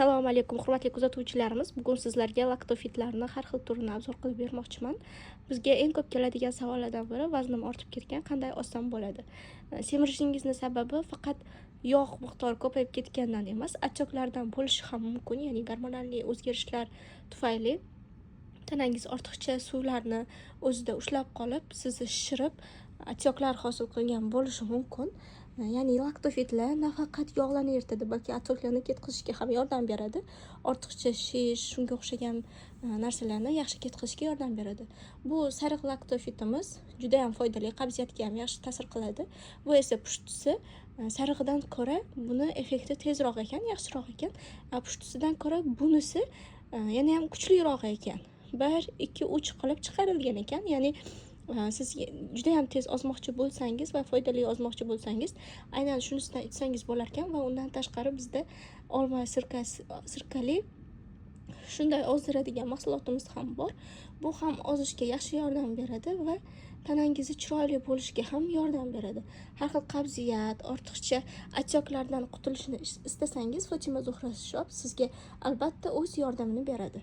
Assalomu alaykum, hurmatli kuzatuvchilarimiz. Bugun sizlarga laktofitlarni har xil turini obzor qilib bermoqchiman. Bizga eng ko'p keladigan savollardan biri vaznim ortib ketgan, qanday ozsam bo'ladi? Semirishingizni sababi faqat yog' miqdori ko'payib ketgandan emas, achchiqlardan bo'lishi ham mumkin, ya'ni gormonal o'zgarishlar tufayli tanangiz ortiqcha suvlarni o'zida ushlab qolib, sizni shishirib, отекlar hosil qilgan bo'lishi mumkin. Ya'ni laktofitlar nafaqat yog'larni eritadi, balki отекlarni ketkazishga ham yordam beradi. Ortiqcha shish, shunga o'xshagan narsalarni yaxshi ketkazishga yordam beradi. Bu sariq laktofitimiz juda ham foydali, qabziyatga ham yaxshi ta'sir qiladi. Bu esa pushtisi sarig'idan ko'ra buni effekti tezroq ekan, yaxshiroq ekan. Pushtisidan ko'ra bunisi yana ham kuchliroq ekan. 1, 2, 3 qilib chiqarilgan ekan. Ya'ni siz juda ham tez ozmoqchi bo'lsangiz va foydali ozmoqchi bo'lsangiz, aynan shunisidan ichsangiz bo'lar ekan va undan tashqari bizda olma sirkali shunday ozdiradigan mahsulotimiz ham bor. Bu ham ozishga yaxshi yordam beradi va tanangizni chiroyli bo'lishiga ham yordam beradi. Har xil qabziyat, ortiqcha achchiqlardan qutulishni istasangiz, Fotima Zuhra Shop sizga albatta o'z yordamini beradi.